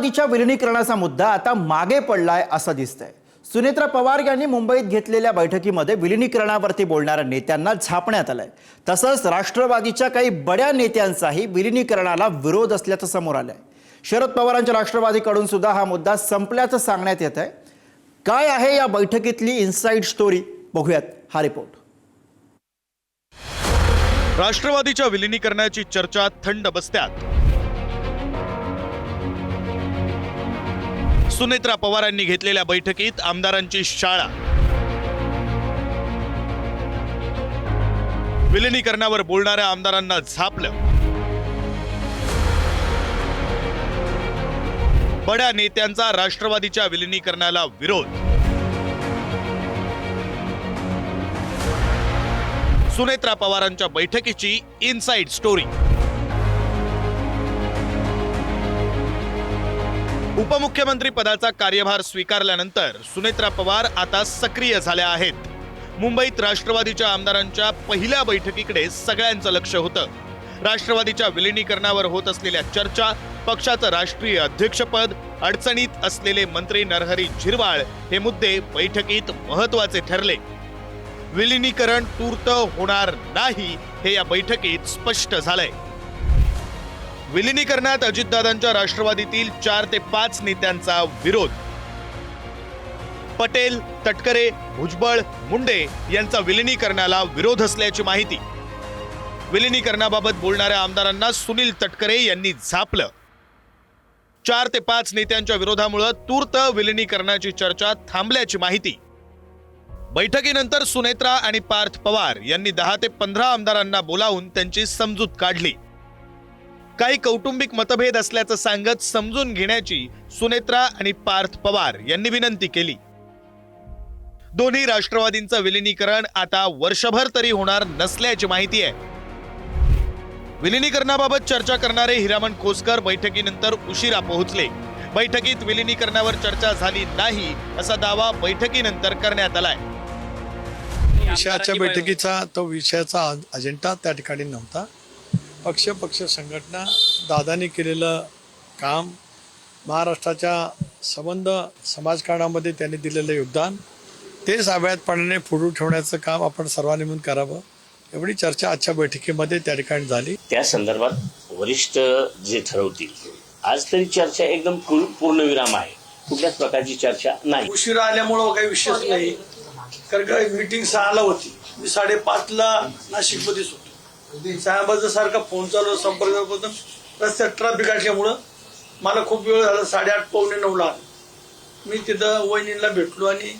राष्ट्रवादीच्या विलीनीकरणाचा मुद्दा आता मागे पडलाय असं दिसतंय। सुनेत्रा पवार यांनी मुंबईत घेतलेल्या बैठकीमध्ये विलीनीकरणावरती बोलणाऱ्या नेत्यांना झापण्यात आलंय। तसंच राष्ट्रवादीच्या काही बड्या नेत्यांचाही विलीनीकरणाला विरोध असल्याचं समोर आलंय। शरद पवारांच्या राष्ट्रवादीकडून सुद्धा हा मुद्दा संपल्याचं सांगण्यात येत आहे। काय आहे या बैठकीतली इनसाइड स्टोरी, बघूयात हा रिपोर्ट। राष्ट्रवादीच्या विलीनीकरणाची चर्चा थंड बसत्यात सुनेत्रा पवारांनी घेतलेल्या बैठकीत आमदारांची शाळा, विलीनीकरणावर बोलणाऱ्या आमदारांना झापलं, बड्या नेत्यांचा राष्ट्रवादीच्या विलीनीकरणाला विरोध, सुनेत्रा पवारांच्या बैठकीची इनसाइड स्टोरी। उपमुख्यमंत्री पदाचा कार्यभार स्वीकारल्यानंतर सुनेत्रा पवार आता सक्रिय झाल्या आहेत। मुंबईत राष्ट्रवादीच्या आमदारांच्या पहिल्या बैठकीकडे सगळ्यांचं लक्ष होतं। राष्ट्रवादीच्या विलीनीकरणावर होत असलेल्या चर्चा, पक्षाचं राष्ट्रीय अध्यक्षपद, अडचणीत असलेले मंत्री नरहरी झिरवाळ हे मुद्दे बैठकीत महत्त्वाचे ठरले। विलीनीकरण तूर्त होणार नाही हे या बैठकीत स्पष्ट झालंय। विलीनीकरणात अजितदादांच्या राष्ट्रवादीतील 4 ते 5 नेत्यांचा विरोध। पटेल, तटकरे, भुजबळ, मुंडे यांचा विलीनीकरणाला विरोध असल्याची माहिती। विलीनीकरणाबाबत बोलणाऱ्या आमदारांना सुनील तटकरे यांनी झापलं। 4 ते 5 नेत्यांच्या विरोधामुळे तूर्त विलीनीकरणाची चर्चा थांबल्याची माहिती। बैठकीनंतर सुनेत्रा आणि पार्थ पवार यांनी 10 ते 15 आमदारांना बोलावून त्यांची समजूत काढली। काही कौटुंबिक मतभेद असल्याचं सांगत समजून घेण्याची सुनेत्रा आणि पार्थ पवार यांनी विनंती केली। दोन्ही राष्ट्रवादींचं विलीनीकरण आता वर्षभर तरी होणार नसल्याची माहिती आहे। विलीनीकरणाबाबत चर्चा करणारे हिरामण खोसकर बैठकीनंतर उशिरा पोहोचले। बैठकीत विलीनीकरणावर चर्चा झाली नाही असा दावा बैठकीनंतर करण्यात आलाय। विषयाच्या बैठकीचा तो विषयाचा अजेंडा त्या ठिकाणी नव्हता। पक्ष संघटना, दादांनी केलेलं काम, महाराष्ट्राच्या संबंध समाजकारणामध्ये त्यांनी दिलेलं योगदान, ते सावयातपणाने पुढे ठेवण्याचं काम आपण सर्वांनी मिळून करावं, एवढी चर्चा आजच्या बैठकीमध्ये त्या ठिकाणी झाली। त्या संदर्भात वरिष्ठ जे ठरवतील, आज तरी चर्चा एकदम पूर्णविराम आहे, कुठल्याच प्रकारची चर्चा नाही। उशिरा आल्यामुळं काही विषयच नाही, कारण काय मीटिंग 6ला होती, मी 5:30ला नाशिकमध्ये होतो। साहेबांचा सारखा फोन चालू, संपर्क होता, रस्त्यात ट्रॅफिक असल्यामुळं मला खूप वेळ झाला। 8:30 पावणे 9ला मी तिथं वहिनीला भेटलो आणि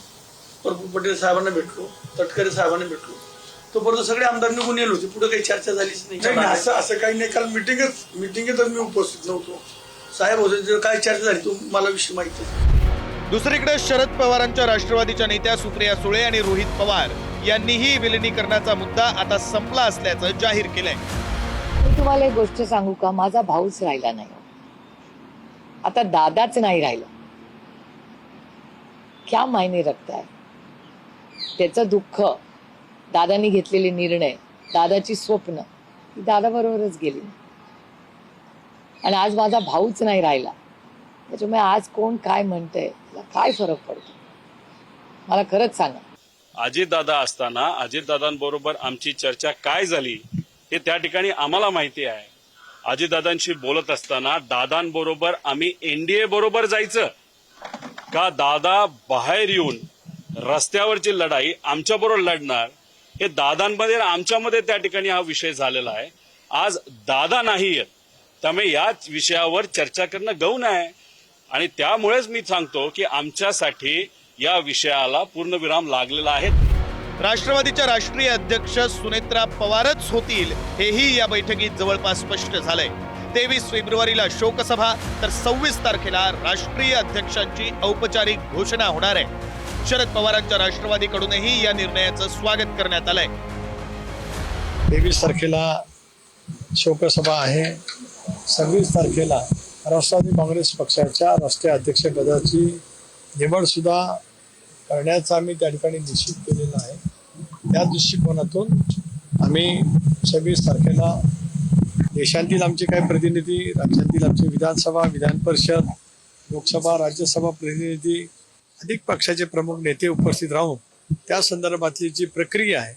प्रफुल्ल पटेल साहेबांना भेटलो, तटकरे साहेबांना भेटलो। तोपर्यंत सगळे आमदार निघून येत होते, पुढे काही चर्चा झालीच नाही। असं काही नाही, काल मिटिंगच मी उपस्थित नव्हतो। साहेब होते, काय चर्चा झाली तू मला विषय माहिती। दुसरीकडे शरद पवारांच्या राष्ट्रवादीच्या नेत्या सुप्रिया सुळे आणि रोहित पवार यांनीही विलीनीकरणाचा मुद्दा आता संपला असल्याचं जाहीर केलंय। मी तुम्हाला एक गोष्ट सांगू का, माझा भाऊच राहिला नाही, आता दादाच नाही राहिला। क्या मायने रखता है? त्याचं दुःख, दादांनी घेतलेले निर्णय, दादाची स्वप्न ही दादा बरोबरच गेली, आणि आज माझा भाऊच नाही राहिला। त्याच्यामुळे आज कोण काय म्हणतंय त्याला काय फरक पडतो, मला खरंच सांगा। अजितदादा असताना अजितदादांबरोबर आमची चर्चा काय झाली हे त्या ठिकाणी आम्हाला माहिती आहे। अजितदादांशी बोलत असताना दादांबरोबर आम्ही एनडीए बरोबर जायचं का, दादा बाहेर येऊन रस्त्यावरची लढाई आमच्याबरोबर लढणार, हे दादांमध्ये आमच्यामध्ये त्या ठिकाणी हा विषय झालेला आहे। आज दादा नाही आहेत, त्यामुळे याच विषयावर चर्चा करणं गौण आहे, आणि त्यामुळेच मी सांगतो की आमच्यासाठी या विषयाला पूर्णविराम लागलेला आहे। राष्ट्रवादीच्या राष्ट्रीय अध्यक्ष सुनेत्रा पवारच होतील हेही या बैठकीत जवळपास स्पष्ट झालंय। 23 फेब्रुवारीला शोकसभा तर 26 तारखेला राष्ट्रीय अध्यक्षांची औपचारिक घोषणा होणार आहे। शरद पवारांच्या राष्ट्रवादीकडूनही या निर्णयाचं स्वागत करण्यात आलंय। 23 तारखेला शोकसभा आहे, 26 तारखेला राष्ट्रवादी काँग्रेस पक्षाच्या राष्ट्रीय अध्यक्षपदाची निवड सुद्धा करण्याचा आम्ही त्या ठिकाणी निश्चित केलेला आहे। त्या दृष्टिकोनातून आम्ही 26 तारखेला देशातील आमचे काही प्रतिनिधी, राज्यातील आमचे विधानसभा, विधान परिषद, लोकसभा राज्यसभा प्रतिनिधी अधिक पक्षाचे प्रमुख नेते उपस्थित राहून त्या संदर्भातली जी प्रक्रिया आहे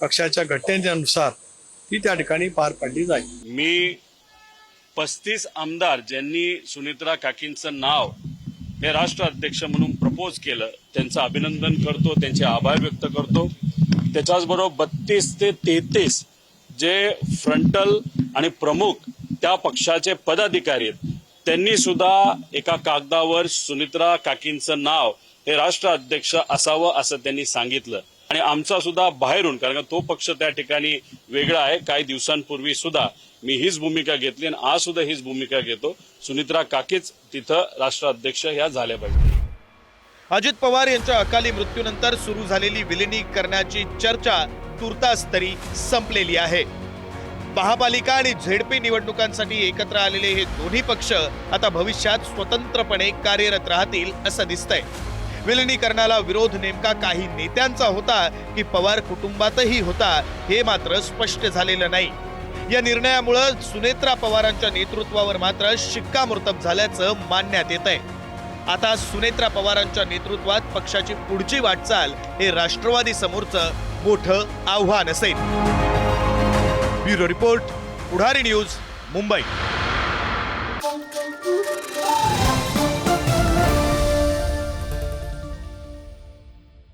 पक्षाच्या घटनेनुसार ती त्या ठिकाणी पार पाडली जाईल. मी 35 आमदार ज्यांनी सुनेत्रा काकींचं नाव हे राष्ट्र अध्यक्ष म्हणून प्रपोज केलं त्यांचं अभिनंदन करतो, त्यांचे आभार व्यक्त करतो. त्याच्याचबरोबर 32 ते 33 जे फ्रंटल आणि प्रमुख त्या पक्षाचे पदाधिकारी आहेत त्यांनी सुद्धा एका कागदावर सुनेत्रा काकींचं नाव हे राष्ट्र अध्यक्ष असावं असं त्यांनी सांगितलं. आणि आमचा सुद्धा बाहेरून, कारण तो पक्ष त्या ठिकाणी वेगळा आहे, काही दिवसांपूर्वी सुद्धा मी हीच भूमिका घेतली आणि आज सुद्धा हीच भूमिका घेतो. सुनेत्रा काकीच तिथं राष्ट्राध्यक्ष ह्या झाल्या पाहिजे. अजित पवार यांच्या अकाली मृत्यूनंतर सुरू झालेली विलिनीकरणाची चर्चा तुर्तास तरी संपलेली आहे. महापालिका आणि झेडपी निवडणुकांसाठी एकत्र आलेले हे दोन्ही पक्ष आता भविष्यात स्वतंत्रपणे कार्यरत राहतील असं दिसतंय. विलिनीकरणाला विरोध नेमका काही नेत्यांचा होता की पवार कुटुंबातही होता हे मात्र स्पष्ट झालेलं नाही. या निर्णयामुळे सुनेत्रा पवारांच्या नेतृत्वावर मात्र शिक्कामोर्तब झाल्याचं मानण्यात येतंय. आता सुनेत्रा पवारांच्या नेतृत्वात पक्षाची पुढची वाटचाल हे राष्ट्रवादी समोरचं मोठं आव्हान असेल. ब्युरो रिपोर्ट, पुढारी न्यूज, मुंबई.